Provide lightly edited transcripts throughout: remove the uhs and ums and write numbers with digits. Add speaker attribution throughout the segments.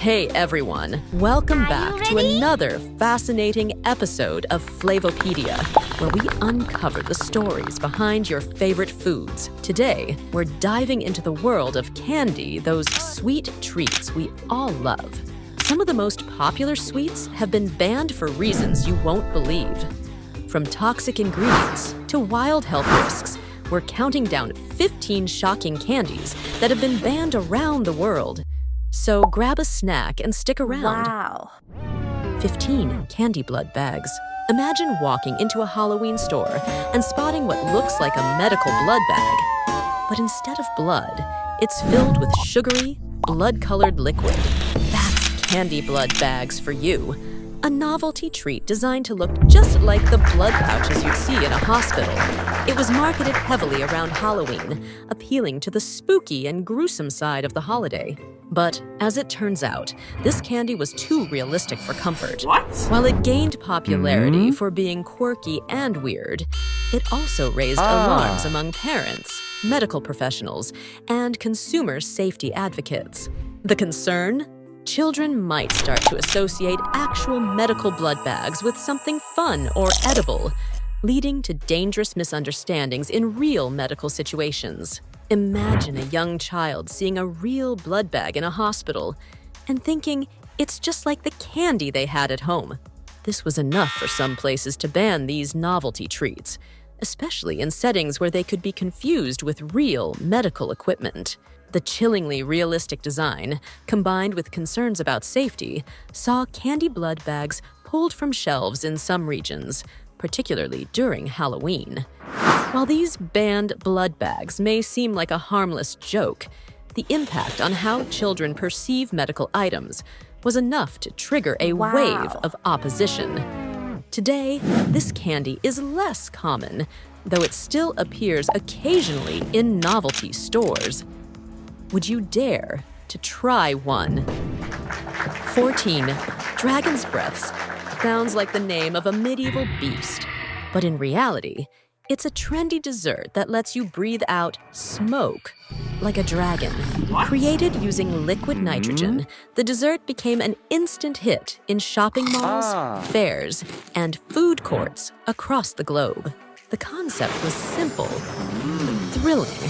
Speaker 1: Hey everyone, welcome back to another fascinating episode of Flavopedia, where we uncover the stories behind your favorite foods. Today, we're diving into the world of candy, those sweet treats we all love. Some of the most popular sweets have been banned for reasons you won't believe. From toxic ingredients to wild health risks, we're counting down 15 shocking candies that have been banned around the world. So grab a snack and stick around.
Speaker 2: Wow.
Speaker 1: 15 candy blood bags. Imagine walking into a Halloween store and spotting what looks like a medical blood bag. But instead of blood, it's filled with sugary, blood-colored liquid. That's candy blood bags for you. A novelty treat designed to look just like the blood pouches you'd see in a hospital. It was marketed heavily around Halloween, appealing to the spooky and gruesome side of the holiday. But as it turns out, this candy was too realistic for comfort.
Speaker 3: What?
Speaker 1: While it gained popularity for being quirky and weird, it also raised alarms among parents, medical professionals, and consumer safety advocates. The concern? Children might start to associate actual medical blood bags with something fun or edible, leading to dangerous misunderstandings in real medical situations. Imagine a young child seeing a real blood bag in a hospital and thinking it's just like the candy they had at home. This was enough for some places to ban these novelty treats, especially in settings where they could be confused with real medical equipment. The chillingly realistic design, combined with concerns about safety, saw candy blood bags pulled from shelves in some regions, particularly during Halloween. While these banned blood bags may seem like a harmless joke, the impact on how children perceive medical items was enough to trigger a wave of opposition. Today, this candy is less common, though it still appears occasionally in novelty stores. Would you dare to try one? 14. Dragon's Breaths sounds like the name of a medieval beast, but in reality, it's a trendy dessert that lets you breathe out smoke like a dragon.
Speaker 3: What?
Speaker 1: Created using liquid nitrogen, the dessert became an instant hit in shopping malls, fairs, and food courts across the globe. The concept was simple, but thrilling.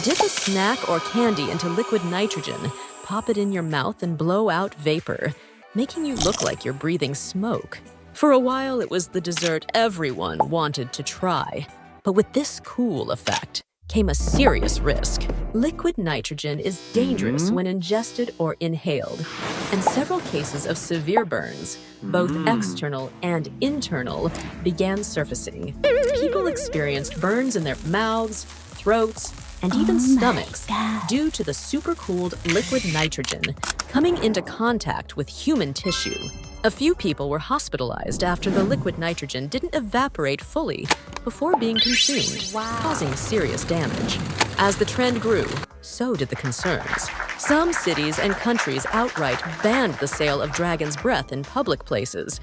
Speaker 1: Dip a snack or candy into liquid nitrogen, pop it in your mouth and blow out vapor, making you look like you're breathing smoke. For a while, it was the dessert everyone wanted to try. But with this cool effect came a serious risk. Liquid nitrogen is dangerous when ingested or inhaled, and several cases of severe burns, both external and internal, began surfacing. People experienced burns in their mouths, throats, and even stomachs due to the supercooled liquid nitrogen coming into contact with human tissue. A few people were hospitalized after the liquid nitrogen didn't evaporate fully before being consumed, causing serious damage. As the trend grew, so did the concerns. Some cities and countries outright banned the sale of dragon's breath in public places,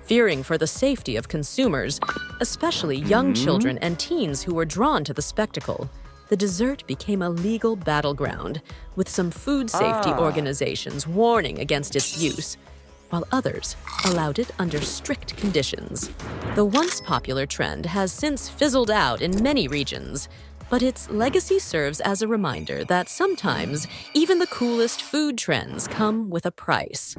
Speaker 1: fearing for the safety of consumers, especially young children and teens who were drawn to the spectacle. The dessert became a legal battleground, with some food safety organizations warning against its use, while others allowed it under strict conditions. The once popular trend has since fizzled out in many regions, but its legacy serves as a reminder that sometimes even the coolest food trends come with a price.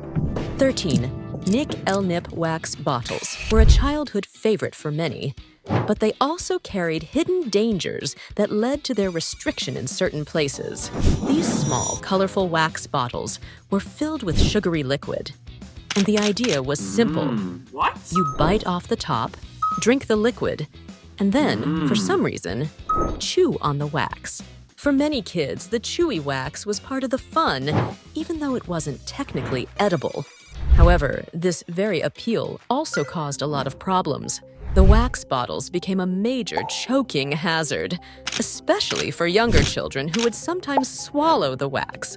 Speaker 1: 13. Nick El Nip wax bottles were a childhood favorite for many, but they also carried hidden dangers that led to their restriction in certain places. These small, colorful wax bottles were filled with sugary liquid, and the idea was simple.
Speaker 3: What?
Speaker 1: You bite off the top, drink the liquid, and then, for some reason, chew on the wax. For many kids, the chewy wax was part of the fun, even though it wasn't technically edible. However, this very appeal also caused a lot of problems. The wax bottles became a major choking hazard, especially for younger children who would sometimes swallow the wax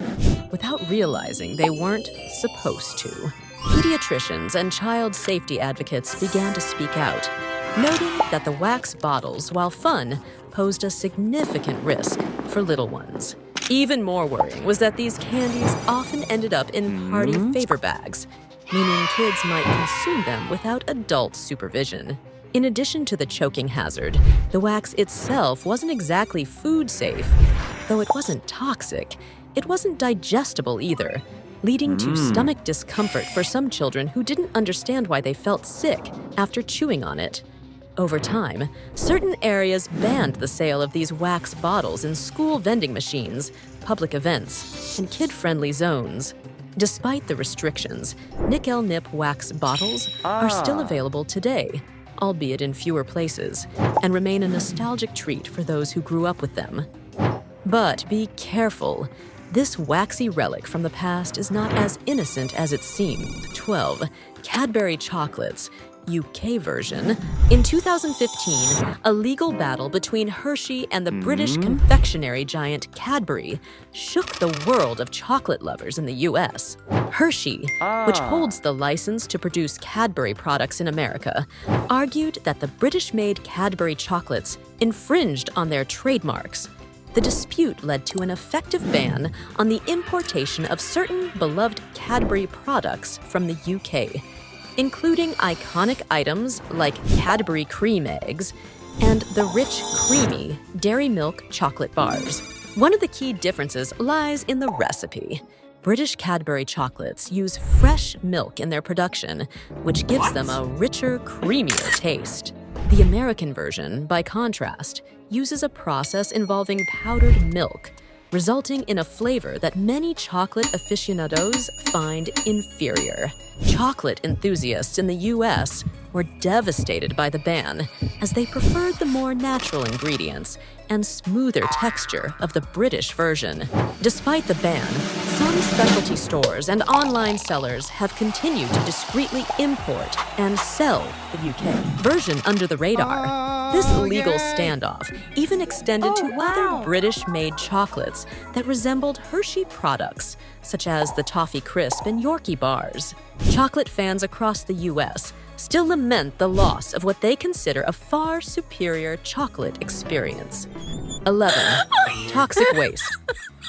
Speaker 1: without realizing they weren't supposed to. Pediatricians and child safety advocates began to speak out, noting that the wax bottles, while fun, posed a significant risk for little ones. Even more worrying was that these candies often ended up in party favor bags, meaning kids might consume them without adult supervision. In addition to the choking hazard, the wax itself wasn't exactly food safe. Though it wasn't toxic, it wasn't digestible either, leading to stomach discomfort for some children who didn't understand why they felt sick after chewing on it. Over time, certain areas banned the sale of these wax bottles in school vending machines, public events, and kid-friendly zones. Despite the restrictions, Nickel Nip wax bottles are still available today, albeit in fewer places, and remain a nostalgic treat for those who grew up with them. But be careful. This waxy relic from the past is not as innocent as it seemed. 12. Cadbury chocolates, UK version. In 2015, a legal battle between Hershey and the British confectionery giant Cadbury shook the world of chocolate lovers in the US. Hershey, which holds the license to produce Cadbury products in America, argued that the British-made Cadbury chocolates infringed on their trademarks. The dispute led to an effective ban on the importation of certain beloved Cadbury products from the UK, including iconic items like Cadbury cream eggs and the rich, creamy dairy milk chocolate bars. One of the key differences lies in the recipe. British Cadbury chocolates use fresh milk in their production, which gives them a richer, creamier taste. The American version, by contrast, uses a process involving powdered milk, resulting in a flavor that many chocolate aficionados find inferior. Chocolate enthusiasts in the US were devastated by the ban, as they preferred the more natural ingredients and smoother texture of the British version. Despite the ban, some specialty stores and online sellers have continued to discreetly import and sell the UK version under the radar. This legal standoff even extended to other British-made chocolates that resembled Hershey products, such as the Toffee Crisp and Yorkie bars. Chocolate fans across the US still lament the loss of what they consider a far superior chocolate experience. 11. Toxic waste.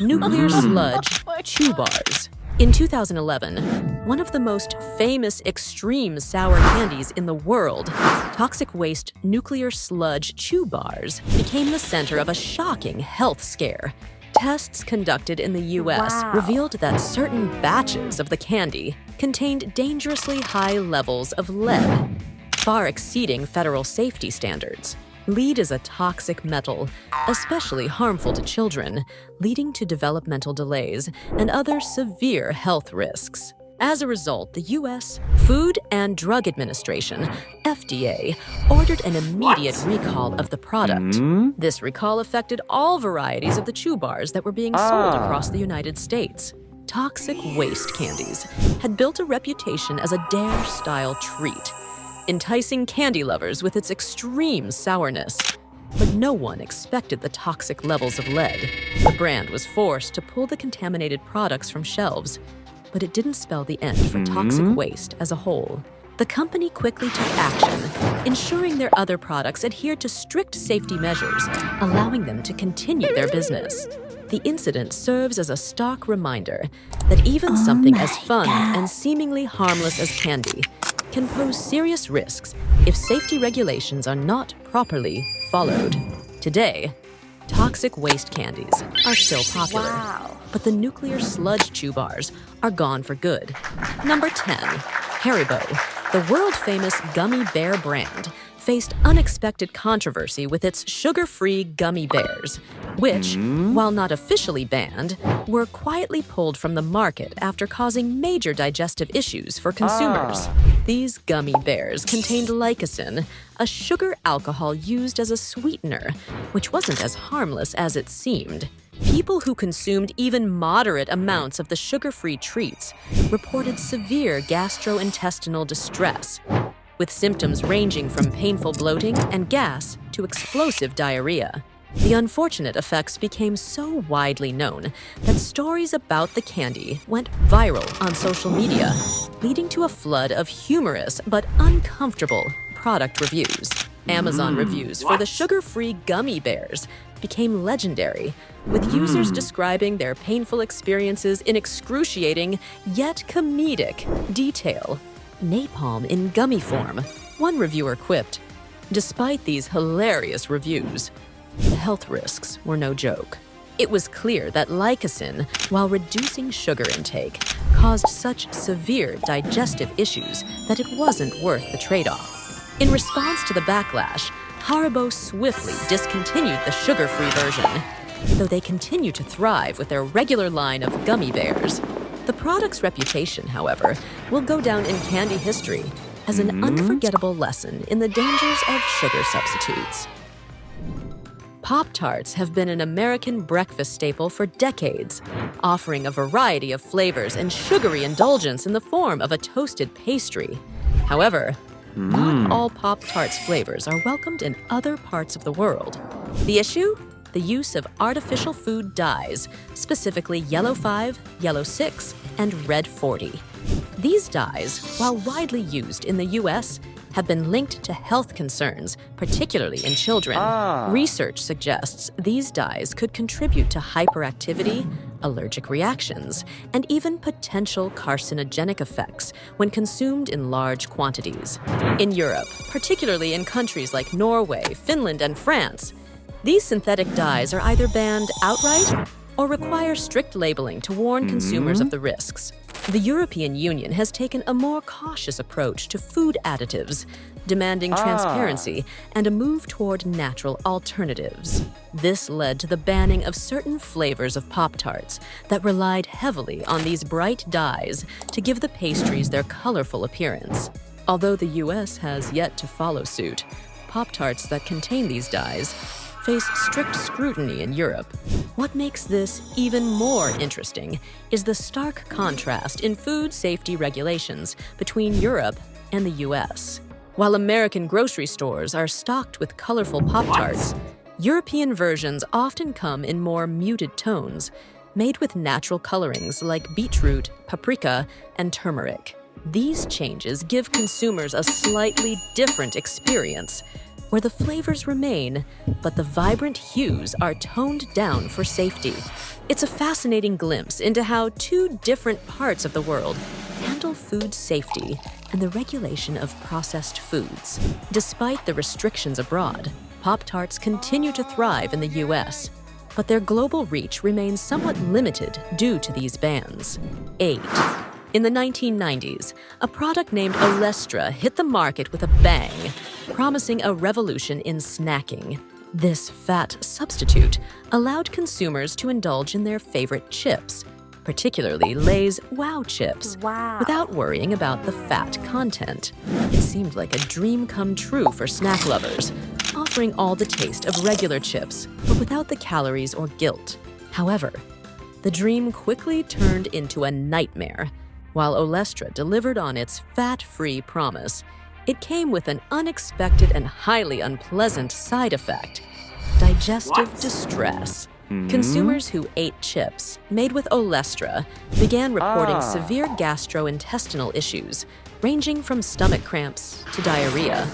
Speaker 1: Nuclear sludge chew bars. In 2011, one of the most famous extreme sour candies in the world, toxic waste nuclear sludge chew bars, became the center of a shocking health scare. Tests conducted in the US revealed that certain batches of the candy contained dangerously high levels of lead, far exceeding federal safety standards. Lead is a toxic metal, especially harmful to children, leading to developmental delays and other severe health risks. As a result, the U.S. Food and Drug Administration, FDA, ordered an immediate recall of the product. This recall affected all varieties of the chew bars that were being sold across the United States. Toxic waste candies had built a reputation as a dare-style treat, enticing candy lovers with its extreme sourness. But no one expected the toxic levels of lead. The brand was forced to pull the contaminated products from shelves, but it didn't spell the end for toxic waste as a whole. The company quickly took action, ensuring their other products adhered to strict safety measures, allowing them to continue their business. The incident serves as a stark reminder that even something as fun and seemingly harmless as candy can pose serious risks if safety regulations are not properly followed. Today, toxic waste candies are still popular, but the nuclear sludge chew bars are gone for good. Number 10. Haribo, the world-famous gummy bear brand, faced unexpected controversy with its sugar-free gummy bears, which, while not officially banned, were quietly pulled from the market after causing major digestive issues for consumers. These gummy bears contained lycosine, a sugar alcohol used as a sweetener, which wasn't as harmless as it seemed. People who consumed even moderate amounts of the sugar-free treats reported severe gastrointestinal distress, with symptoms ranging from painful bloating and gas to explosive diarrhea. The unfortunate effects became so widely known that stories about the candy went viral on social media, leading to a flood of humorous but uncomfortable product reviews. Amazon reviews for the sugar-free gummy bears became legendary, with users describing their painful experiences in excruciating yet comedic detail. Napalm in gummy form, one reviewer quipped. Despite these hilarious reviews, the health risks were no joke. It was clear that Lycosin, while reducing sugar intake, caused such severe digestive issues that it wasn't worth the trade-off. In response to the backlash, Haribo swiftly discontinued the sugar-free version, though they continue to thrive with their regular line of gummy bears. The product's reputation, however, will go down in candy history as an unforgettable lesson in the dangers of sugar substitutes. Pop-Tarts have been an American breakfast staple for decades, offering a variety of flavors and sugary indulgence in the form of a toasted pastry. However, not all Pop-Tarts flavors are welcomed in other parts of the world. The issue? The use of artificial food dyes, specifically Yellow 5, Yellow 6, and Red 40. These dyes, while widely used in the U.S., have been linked to health concerns, particularly in children. Research suggests these dyes could contribute to hyperactivity, allergic reactions, and even potential carcinogenic effects when consumed in large quantities. In Europe, particularly in countries like Norway, Finland, and France, these synthetic dyes are either banned outright or require strict labeling to warn consumers of the risks. The European Union has taken a more cautious approach to food additives, demanding transparency and a move toward natural alternatives. This led to the banning of certain flavors of Pop-Tarts that relied heavily on these bright dyes to give the pastries their colorful appearance. Although the US has yet to follow suit, Pop-Tarts that contain these dyes face strict scrutiny in Europe. What makes this even more interesting is the stark contrast in food safety regulations between Europe and the US. While American grocery stores are stocked with colorful Pop-Tarts, European versions often come in more muted tones, made with natural colorings like beetroot, paprika, and turmeric. These changes give consumers a slightly different experience, where the flavors remain, but the vibrant hues are toned down for safety. It's a fascinating glimpse into how two different parts of the world handle food safety and the regulation of processed foods. Despite the restrictions abroad, Pop-Tarts continue to thrive in the US, but their global reach remains somewhat limited due to these bans. 8. In the 1990s, a product named Olestra hit the market with a bang, promising a revolution in snacking. This fat substitute allowed consumers to indulge in their favorite chips, particularly Lay's Wow chips, without worrying about the fat content. It seemed like a dream come true for snack lovers, offering all the taste of regular chips, but without the calories or guilt. However, the dream quickly turned into a nightmare. While Olestra delivered on its fat-free promise, it came with an unexpected and highly unpleasant side effect: digestive distress. Consumers who ate chips made with Olestra began reporting severe gastrointestinal issues, ranging from stomach cramps to diarrhea.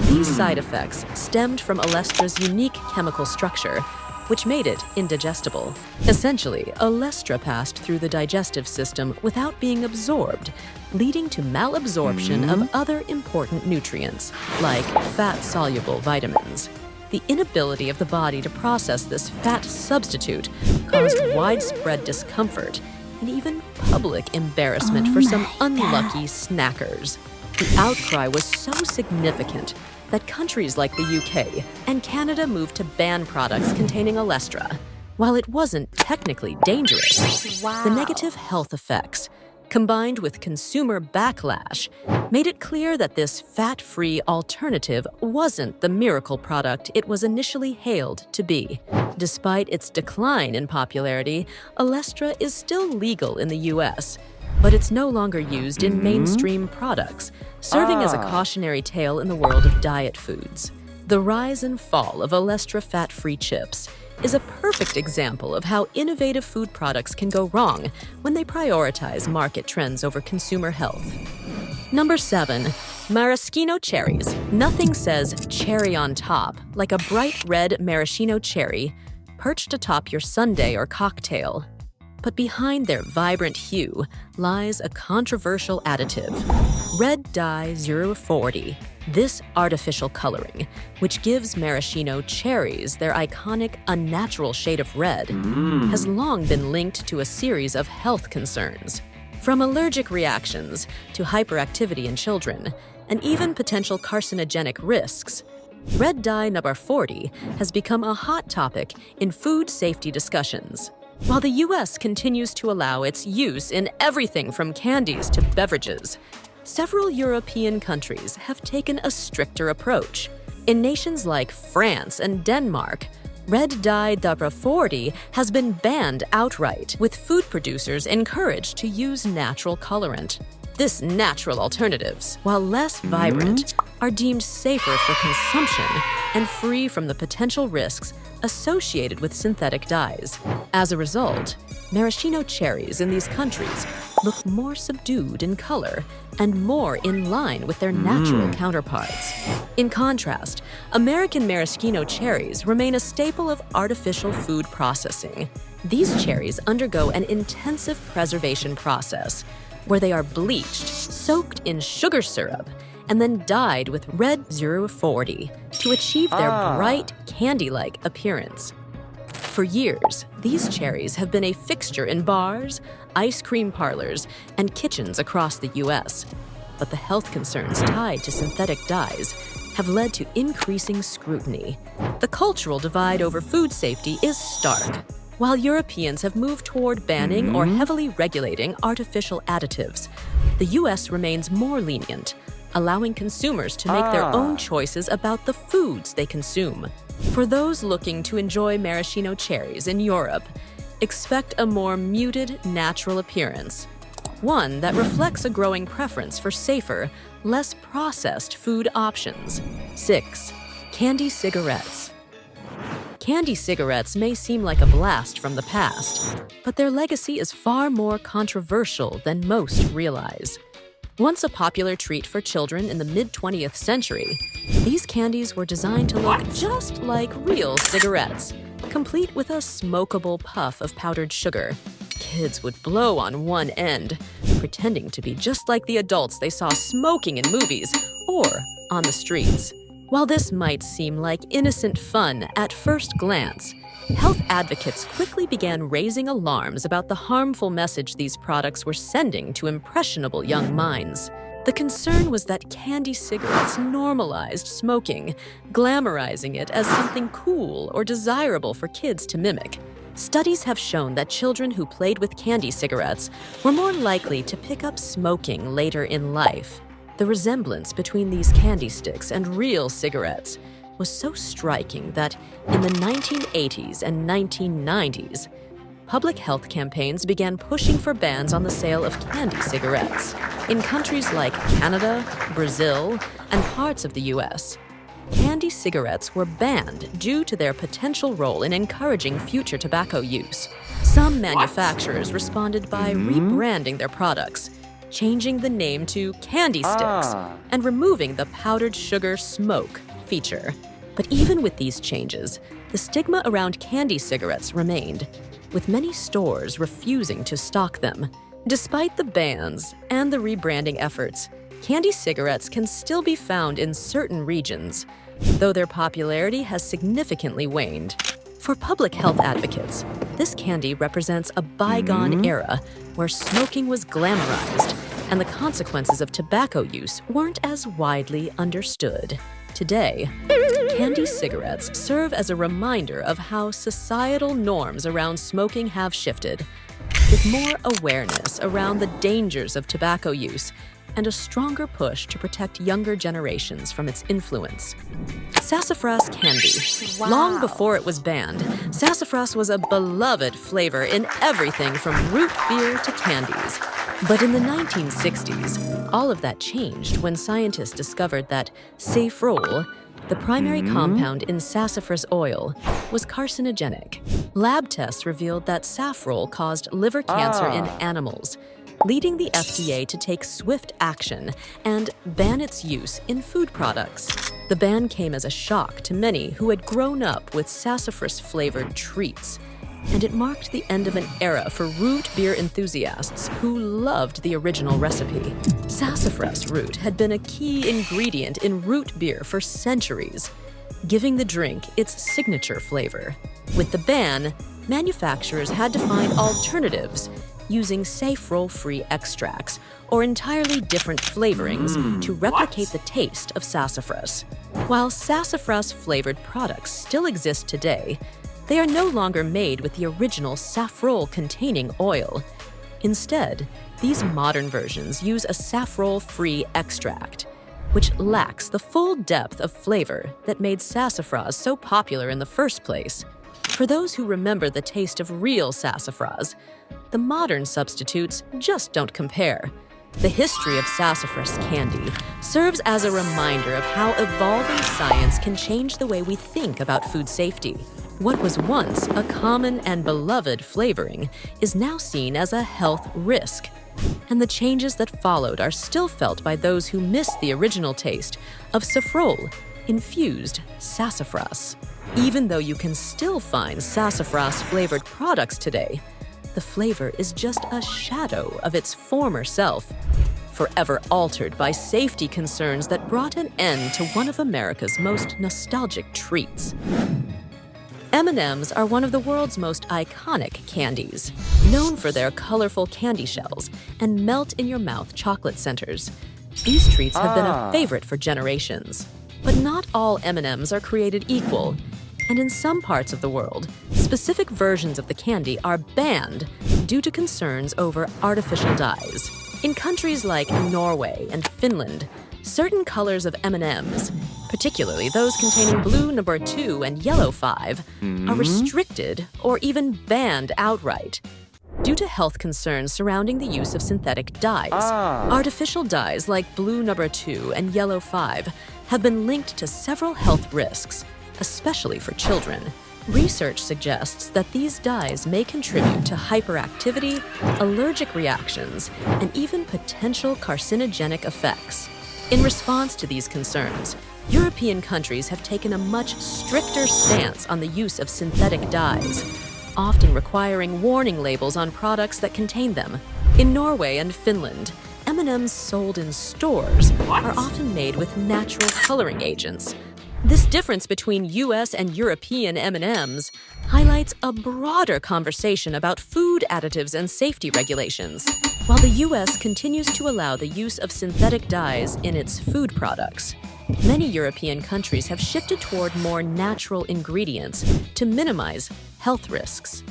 Speaker 1: These side effects stemmed from Olestra's unique chemical structure, which made it indigestible. Essentially, Olestra passed through the digestive system without being absorbed, leading to malabsorption of other important nutrients, like fat-soluble vitamins. The inability of the body to process this fat substitute caused widespread discomfort and even public embarrassment for some unlucky snackers. The outcry was so significant that countries like the UK and Canada moved to ban products containing Olestra. While it wasn't technically dangerous, the negative health effects, combined with consumer backlash, made it clear that this fat-free alternative wasn't the miracle product it was initially hailed to be. Despite its decline in popularity, Olestra is still legal in the US, but it's no longer used in mainstream products, serving as a cautionary tale in the world of diet foods. The rise and fall of Olestra fat-free chips is a perfect example of how innovative food products can go wrong when they prioritize market trends over consumer health. Number 7. Maraschino cherries. Nothing says cherry on top like a bright red maraschino cherry perched atop your sundae or cocktail. But behind their vibrant hue lies a controversial additive, red dye 040. This artificial coloring, which gives maraschino cherries their iconic unnatural shade of red, has long been linked to a series of health concerns. From allergic reactions to hyperactivity in children, and even potential carcinogenic risks, red dye number 40 has become a hot topic in food safety discussions. While the US continues to allow its use in everything from candies to beverages, several European countries have taken a stricter approach. In nations like France and Denmark, red dye number 40 has been banned outright, with food producers encouraged to use natural colorant. This natural alternatives, while less vibrant, are deemed safer for consumption and free from the potential risks associated with synthetic dyes. As a result, maraschino cherries in these countries look more subdued in color and more in line with their natural counterparts. In contrast, American maraschino cherries remain a staple of artificial food processing. These cherries undergo an intensive preservation process where they are bleached, soaked in sugar syrup, and then dyed with red 040 to achieve their bright, candy-like appearance. For years, these cherries have been a fixture in bars, ice cream parlors, and kitchens across the US. But the health concerns tied to synthetic dyes have led to increasing scrutiny. The cultural divide over food safety is stark. While Europeans have moved toward banning or heavily regulating artificial additives, the US remains more lenient, allowing consumers to make their own choices about the foods they consume. For those looking to enjoy maraschino cherries in Europe, expect a more muted, natural appearance, one that reflects a growing preference for safer, less processed food options. 6. Candy cigarettes. Candy cigarettes may seem like a blast from the past, but their legacy is far more controversial than most realize. Once a popular treat for children in the mid-20th century, these candies were designed to look just like real cigarettes, complete with a smokable puff of powdered sugar. Kids would blow on one end, pretending to be just like the adults they saw smoking in movies or on the streets. While this might seem like innocent fun at first glance, health advocates quickly began raising alarms about the harmful message these products were sending to impressionable young minds. The concern was that candy cigarettes normalized smoking, glamorizing it as something cool or desirable for kids to mimic. Studies have shown that children who played with candy cigarettes were more likely to pick up smoking later in life. The resemblance between these candy sticks and real cigarettes was so striking that in the 1980s and 1990s, public health campaigns began pushing for bans on the sale of candy cigarettes. In countries like Canada, Brazil, and parts of the US, candy cigarettes were banned due to their potential role in encouraging future tobacco use. Some manufacturers responded by rebranding their products, changing the name to candy sticks and removing the powdered sugar smoke feature. But even with these changes, the stigma around candy cigarettes remained, with many stores refusing to stock them. Despite the bans and the rebranding efforts, candy cigarettes can still be found in certain regions, though their popularity has significantly waned. For public health advocates, this candy represents a bygone era where smoking was glamorized and the consequences of tobacco use weren't as widely understood. Today, candy cigarettes serve as a reminder of how societal norms around smoking have shifted, with more awareness around the dangers of tobacco use and a stronger push to protect younger generations from its influence. Sassafras candy. Long before it was banned, sassafras was a beloved flavor in everything from root beer to candies. But in the 1960s, all of that changed when scientists discovered that saffrole, the primary compound in sassafras oil, was carcinogenic. Lab tests revealed that saffrole caused liver cancer in animals, leading the FDA to take swift action and ban its use in food products. The ban came as a shock to many who had grown up with sassafras-flavored treats, and it marked the end of an era for root beer enthusiasts who loved the original recipe. Sassafras root had been a key ingredient in root beer for centuries, giving the drink its signature flavor. With the ban, manufacturers had to find alternatives using saffron-free extracts or entirely different flavorings to replicate the taste of sassafras. While sassafras-flavored products still exist today, they are no longer made with the original saffron-containing oil. Instead, these modern versions use a saffron-free extract, which lacks the full depth of flavor that made sassafras so popular in the first place. For those who remember the taste of real sassafras, the modern substitutes just don't compare. The history of sassafras candy serves as a reminder of how evolving science can change the way we think about food safety. What was once a common and beloved flavoring is now seen as a health risk. And the changes that followed are still felt by those who miss the original taste of saffron-infused sassafras. Even though you can still find sassafras-flavored products today, the flavor is just a shadow of its former self, forever altered by safety concerns that brought an end to one of America's most nostalgic treats. M&Ms are one of the world's most iconic candies, known for their colorful candy shells and melt-in-your-mouth chocolate centers. These treats have been a favorite for generations. But not all M&Ms are created equal, and in some parts of the world, specific versions of the candy are banned due to concerns over artificial dyes. In countries like Norway and Finland, certain colors of M&Ms, particularly those containing blue number 2 and yellow 5, are restricted or even banned outright due to health concerns surrounding the use of synthetic dyes. Artificial dyes like blue number 2 and yellow 5 have been linked to several health risks, especially for children. Research suggests that these dyes may contribute to hyperactivity, allergic reactions, and even potential carcinogenic effects. In response to these concerns, European countries have taken a much stricter stance on the use of synthetic dyes, often requiring warning labels on products that contain them. In Norway and Finland, M&Ms sold in stores are often made with natural coloring agents. This difference between US and European M&Ms highlights a broader conversation about food additives and safety regulations. While the US continues to allow the use of synthetic dyes in its food products, many European countries have shifted toward more natural ingredients to minimize health risks.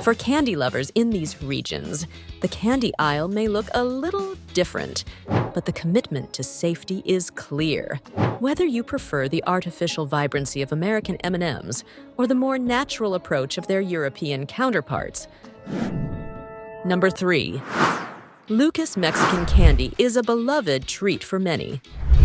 Speaker 1: For candy lovers in these regions, the candy aisle may look a little different, but the commitment to safety is clear. Whether you prefer the artificial vibrancy of American M&Ms or the more natural approach of their European counterparts. Number 3. Lucas Mexican candy is a beloved treat for many.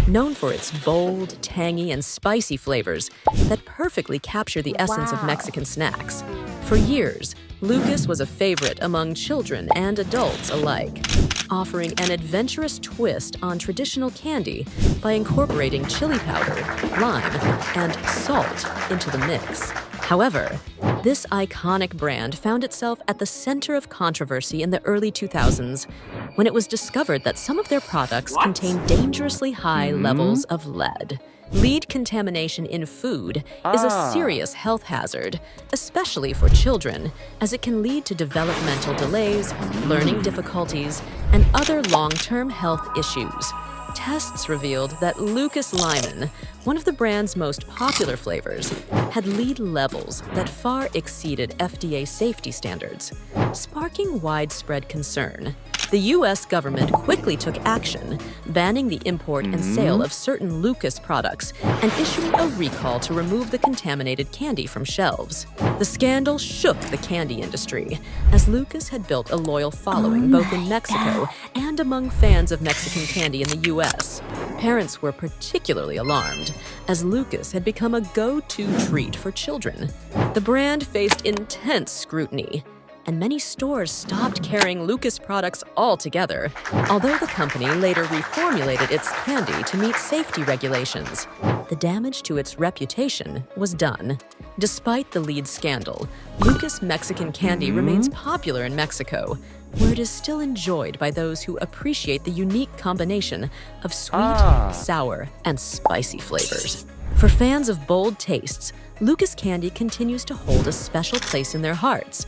Speaker 1: Known for its bold, tangy, and spicy flavors that perfectly capture the essence of Mexican snacks. For years, Lucas was a favorite among children and adults alike, offering an adventurous twist on traditional candy by incorporating chili powder, lime, and salt into the mix. However, this iconic brand found itself at the center of controversy in the early 2000s when it was discovered that some of their products contained dangerously high levels of lead. Lead contamination in food is a serious health hazard, especially for children, as it can lead to developmental delays, learning difficulties, and other long-term health issues. Tests revealed that Lucas Limon, one of the brand's most popular flavors, had lead levels that far exceeded FDA safety standards, sparking widespread concern. The U.S. government quickly took action, banning the import and sale of certain Lucas products and issuing a recall to remove the contaminated candy from shelves. The scandal shook the candy industry, as Lucas had built a loyal following both in Mexico and among fans of Mexican candy in the U.S. Parents were particularly alarmed, as Lucas had become a go-to treat for children. The brand faced intense scrutiny, and many stores stopped carrying Lucas products altogether, although the company later reformulated its candy to meet safety regulations. The damage to its reputation was done. Despite the lead scandal, Lucas Mexican candy remains popular in Mexico, where it is still enjoyed by those who appreciate the unique combination of sweet, sour, and spicy flavors. For fans of bold tastes, Lucas candy continues to hold a special place in their hearts.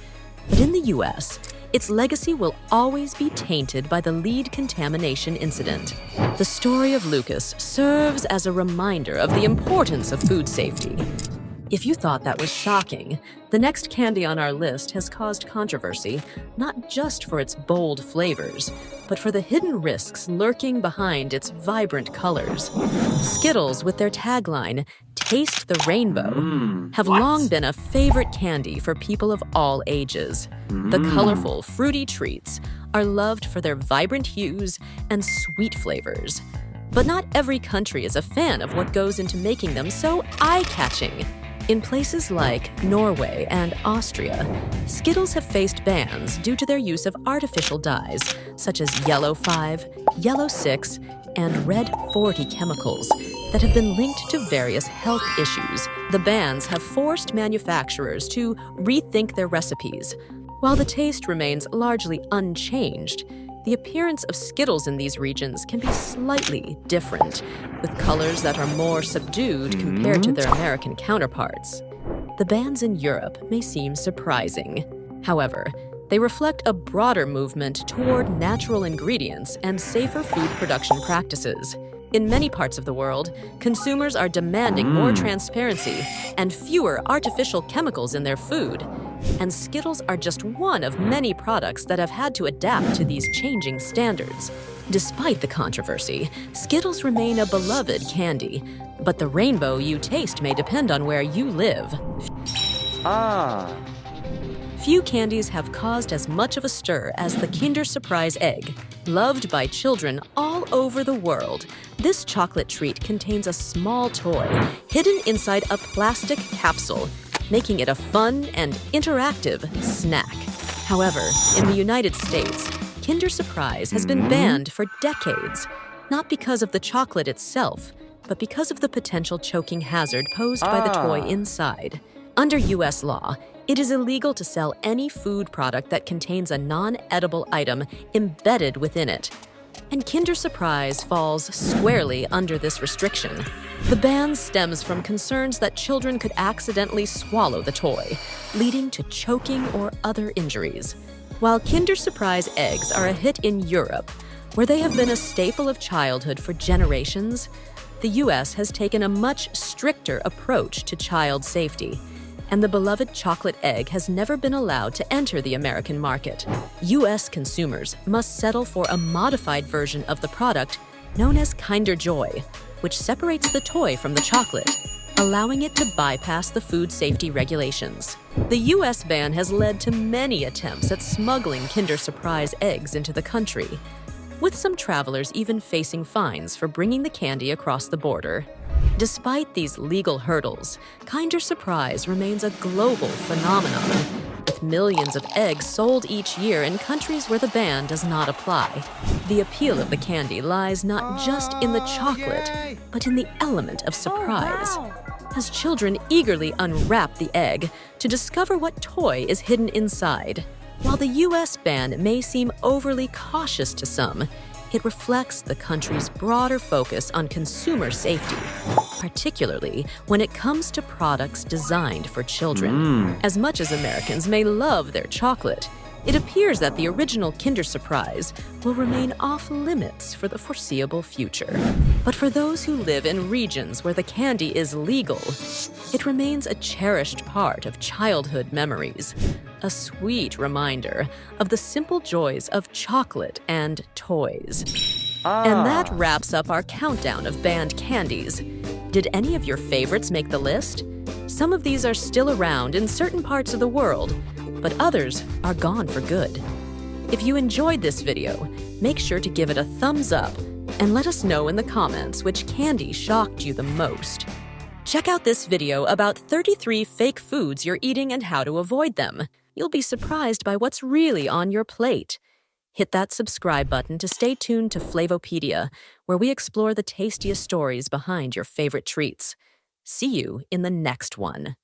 Speaker 1: But in the US, its legacy will always be tainted by the lead contamination incident. The story of Lucas serves as a reminder of the importance of food safety. If you thought that was shocking, the next candy on our list has caused controversy, not just for its bold flavors, but for the hidden risks lurking behind its vibrant colors. Skittles, with their tagline, "Taste the Rainbow," have long been a favorite candy for people of all ages. The colorful, fruity treats are loved for their vibrant hues and sweet flavors. But not every country is a fan of what goes into making them so eye-catching. In places like Norway and Austria, Skittles have faced bans due to their use of artificial dyes, such as Yellow 5, Yellow 6, and Red 40 chemicals that have been linked to various health issues. The bans have forced manufacturers to rethink their recipes. While the taste remains largely unchanged, the appearance of Skittles in these regions can be slightly different, with colors that are more subdued compared to their American counterparts. The bans in Europe may seem surprising. However, they reflect a broader movement toward natural ingredients and safer food production practices. In many parts of the world, consumers are demanding more transparency and fewer artificial chemicals in their food. And Skittles are just one of many products that have had to adapt to these changing standards. Despite the controversy, Skittles remain a beloved candy, but the rainbow you taste may depend on where you live. Few candies have caused as much of a stir as the Kinder Surprise egg. Loved by children all over the world, this chocolate treat contains a small toy hidden inside a plastic capsule, making it a fun and interactive snack. However, in the United States, Kinder Surprise has been banned for decades, not because of the chocolate itself, but because of the potential choking hazard posed by the toy inside. Under U.S. law, it is illegal to sell any food product that contains a non-edible item embedded within it. And Kinder Surprise falls squarely under this restriction. The ban stems from concerns that children could accidentally swallow the toy, leading to choking or other injuries. While Kinder Surprise eggs are a hit in Europe, where they have been a staple of childhood for generations, the U.S. has taken a much stricter approach to child safety, and the beloved chocolate egg has never been allowed to enter the American market. U.S. consumers must settle for a modified version of the product known as Kinder Joy, which separates the toy from the chocolate, allowing it to bypass the food safety regulations. The U.S. ban has led to many attempts at smuggling Kinder Surprise eggs into the country, with some travelers even facing fines for bringing the candy across the border. Despite these legal hurdles, Kinder Surprise remains a global phenomenon, with millions of eggs sold each year in countries where the ban does not apply. The appeal of the candy lies not just in the chocolate, but in the element of surprise, as children eagerly unwrap the egg to discover what toy is hidden inside. While the U.S. ban may seem overly cautious to some, it reflects the country's broader focus on consumer safety, particularly when it comes to products designed for children. As much as Americans may love their chocolate, it appears that the original Kinder Surprise will remain off-limits for the foreseeable future. But for those who live in regions where the candy is legal, it remains a cherished part of childhood memories, a sweet reminder of the simple joys of chocolate and toys. And that wraps up our countdown of banned candies. Did any of your favorites make the list? Some of these are still around in certain parts of the world, but others are gone for good. If you enjoyed this video, make sure to give it a thumbs up and let us know in the comments which candy shocked you the most. Check out this video about 33 fake foods you're eating and how to avoid them. you'll be surprised by what's really on your plate. Hit that subscribe button to stay tuned to Flavopedia, where we explore the tastiest stories behind your favorite treats. See you in the next one.